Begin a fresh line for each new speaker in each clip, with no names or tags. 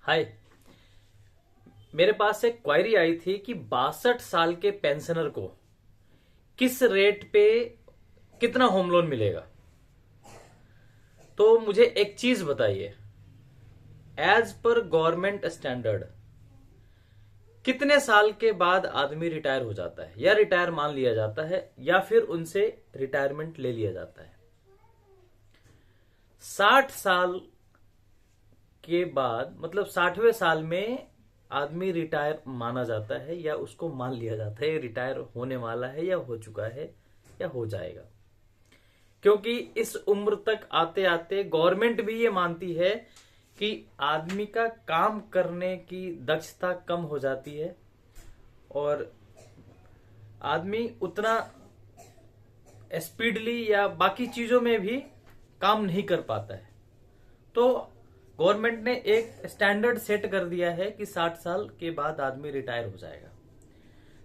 हाय। मेरे पास एक क्वेरी आई थी कि 62 साल के पेंशनर को किस रेट पे कितना होम लोन मिलेगा। तो मुझे एक चीज बताइए, एज पर गवर्नमेंट स्टैंडर्ड कितने साल के बाद आदमी रिटायर हो जाता है, या रिटायर मान लिया जाता है, या फिर उनसे रिटायरमेंट ले लिया जाता है। 60 साल के बाद मतलब 60वें साल में आदमी रिटायर माना जाता है, या उसको मान लिया जाता है रिटायर होने वाला है, या हो चुका है, या हो जाएगा। क्योंकि इस उम्र तक आते आते गवर्नमेंट भी ये मानती है कि आदमी का काम करने की दक्षता कम हो जाती है और आदमी उतना स्पीडली या बाकी चीजों में भी काम नहीं कर पाता है। तो गवर्नमेंट ने एक स्टैंडर्ड सेट कर दिया है कि 60 साल के बाद आदमी रिटायर हो जाएगा।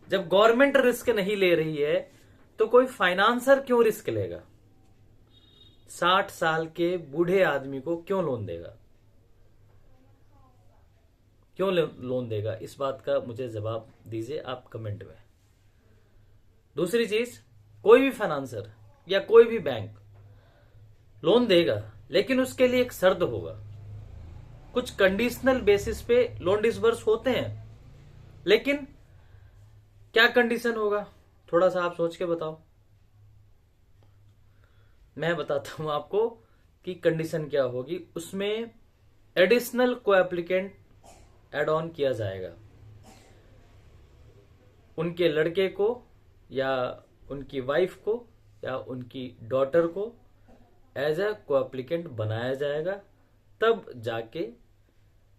जब गवर्नमेंट रिस्क नहीं ले रही है तो कोई फाइनेंसर क्यों रिस्क लेगा? 60 साल के बूढ़े आदमी को क्यों लोन देगा? क्यों लोन देगा? इस बात का मुझे जवाब दीजिए आप कमेंट में। दूसरी चीज, कोई भी फाइनेंसर या कोई भी बैंक लोन देगा, लेकिन उसके लिए एक शर्त होगा। कुछ कंडीशनल बेसिस पे लोन डिसबर्स होते हैं, लेकिन क्या कंडीशन होगा? थोड़ा सा आप सोच के बताओ। मैं बताता हूं आपको कि कंडीशन क्या होगी। उसमें एडिशनल को एप्लीकेंट एड ऑन किया जाएगा। उनके लड़के को या उनकी वाइफ को या उनकी डॉटर को एज ए को एप्लीकेंट बनाया जाएगा, तब जाके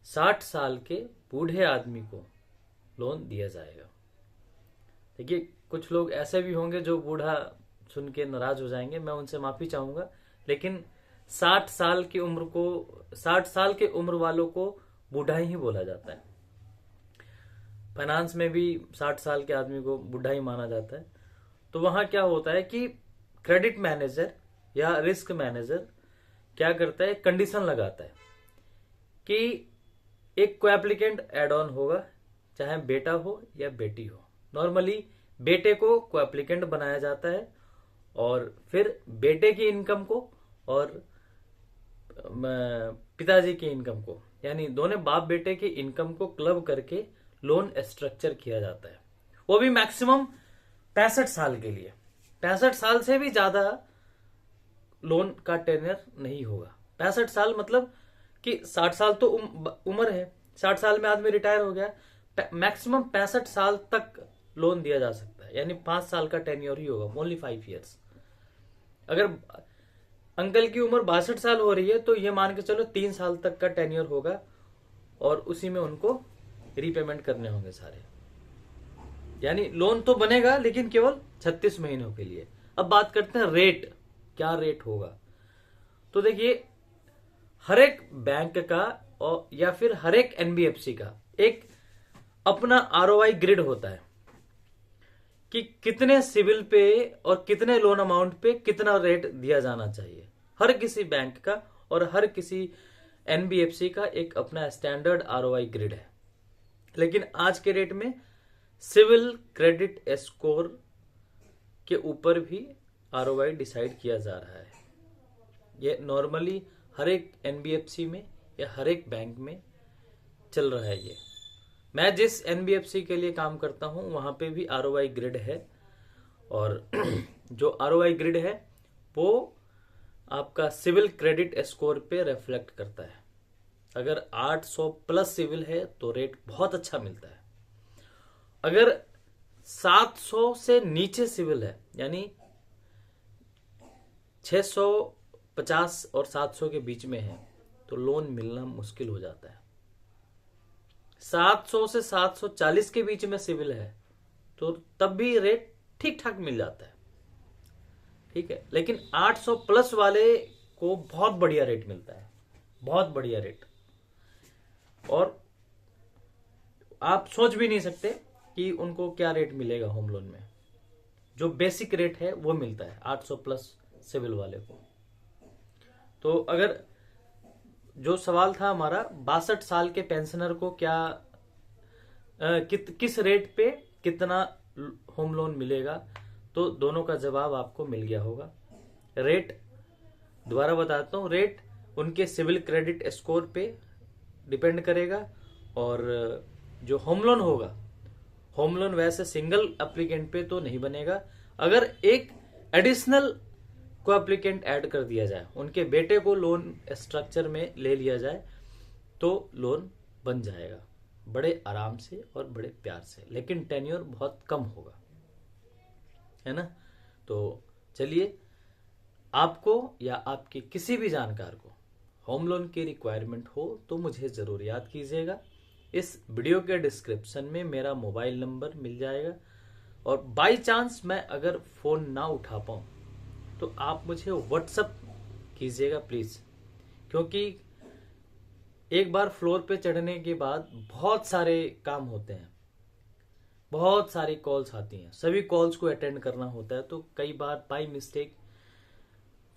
60 साल के बूढ़े आदमी को लोन दिया जाएगा। देखिए, कुछ लोग ऐसे भी होंगे जो बूढ़ा सुन के नाराज हो जाएंगे, मैं उनसे माफी चाहूंगा, लेकिन 60 साल की उम्र को 60 साल के उम्र वालों को बूढ़ा ही बोला जाता है। फाइनेंस में भी 60 साल के आदमी को बूढ़ा ही माना जाता है। तो वहां क्या होता है कि क्रेडिट मैनेजर या रिस्क मैनेजर क्या करता है, कंडीशन लगाता है कि एक को एप्लीकेंट एड ऑन होगा, चाहे बेटा हो या बेटी हो। नॉर्मली बेटे को एप्लीकेंट बनाया जाता है और फिर बेटे की इनकम को और पिताजी की इनकम को, यानी दोनों बाप बेटे की इनकम को क्लब करके लोन स्ट्रक्चर किया जाता है। वो भी मैक्सिमम 65 साल के लिए। 65 साल से भी ज्यादा लोन का टेन्योर नहीं होगा। 65 साल मतलब कि 60 साल तो उम्र है, 60 साल में आदमी रिटायर हो गया, मैक्सिमम 65 साल तक लोन दिया जा सकता है, यानी 5 साल का टेन्योर ही होगा, ओनली 5 ईयर्स। अगर अंकल की उम्र 62 साल हो रही है तो ये मान के चलो 3 साल तक का टेन्योर होगा और उसी में उनको रीपेमेंट करने होंगे सारे। यानी लोन तो बनेगा लेकिन केवल 36 महीनों के लिए। अब बात करते हैं रेट, क्या रेट होगा। तो देखिए, हर एक बैंक का और या फिर हर एक एनबीएफसी का एक अपना आरओआई ग्रिड होता है कि कितने सिविल पे और कितने लोन अमाउंट पे कितना रेट दिया जाना चाहिए। हर किसी बैंक का और हर किसी एनबीएफसी का एक अपना स्टैंडर्ड आरओआई ग्रिड है। लेकिन आज के रेट में सिविल क्रेडिट स्कोर के ऊपर भी आरओआई डिसाइड किया जा रहा है। ये नॉर्मली हर एक एनबीएफसी में या हर एक बैंक में चल रहा है। ये मैं जिस एनबीएफसी के लिए काम करता हूं वहां पे भी आरओआई ग्रिड है, और जो आरओआई ग्रिड है वो आपका सिविल क्रेडिट स्कोर पे रिफ्लेक्ट करता है। अगर 800 प्लस सिविल है तो रेट बहुत अच्छा मिलता है। अगर 700 से नीचे सिविल है, यानी 650 और 700 के बीच में है, तो लोन मिलना मुश्किल हो जाता है। 700 से 740 के बीच में सिविल है तो तब भी रेट ठीक ठाक मिल जाता है, ठीक है। लेकिन 800 प्लस वाले को बहुत बढ़िया रेट मिलता है, बहुत बढ़िया रेट। और आप सोच भी नहीं सकते कि उनको क्या रेट मिलेगा होम लोन में। जो बेसिक रेट है वो मिलता है 800 प्लस सिविल वाले को। तो अगर जो सवाल था हमारा 62 साल के पेंशनर को क्या किस रेट पे कितना होम लोन मिलेगा, तो दोनों का जवाब आपको मिल गया होगा। रेट दोबारा बताता हूँ, रेट उनके सिविल क्रेडिट स्कोर पे डिपेंड करेगा, और जो होम लोन होगा, होम लोन वैसे सिंगल एप्लीकेंट पे तो नहीं बनेगा, अगर एक एडिशनल को एप्लीकेंट ऐड कर दिया जाए, उनके बेटे को लोन स्ट्रक्चर में ले लिया जाए, तो लोन बन जाएगा बड़े आराम से और बड़े प्यार से, लेकिन टेन्योर बहुत कम होगा, है ना। तो चलिए, आपको या आपके किसी भी जानकार को होम लोन की रिक्वायरमेंट हो तो मुझे जरूर याद कीजिएगा। इस वीडियो के डिस्क्रिप्शन में मेरा मोबाइल नंबर मिल जाएगा, और बाय चांस मैं अगर फोन ना उठा पाऊं तो आप मुझे व्हाट्सएप कीजिएगा प्लीज, क्योंकि एक बार फ्लोर पे चढ़ने के बाद बहुत सारे काम होते हैं, बहुत सारी कॉल्स आती हैं, सभी कॉल्स को अटेंड करना होता है, तो कई बार बाय मिस्टेक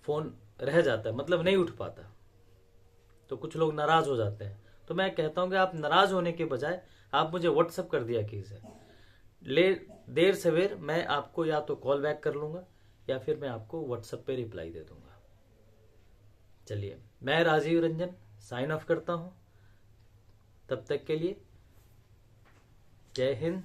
फोन रह जाता है, मतलब नहीं उठ पाता, तो कुछ लोग नाराज हो जाते हैं। तो मैं कहता हूं कि आप नाराज होने के बजाय आप मुझे व्हाट्सएप कर दिया कीजिए, देर सवेर मैं आपको या तो कॉल बैक कर लूंगा या फिर मैं आपको व्हाट्सएप पे रिप्लाई दे दूंगा। चलिए, मैं राजीव रंजन साइन ऑफ करता हूं, तब तक के लिए जय हिंद,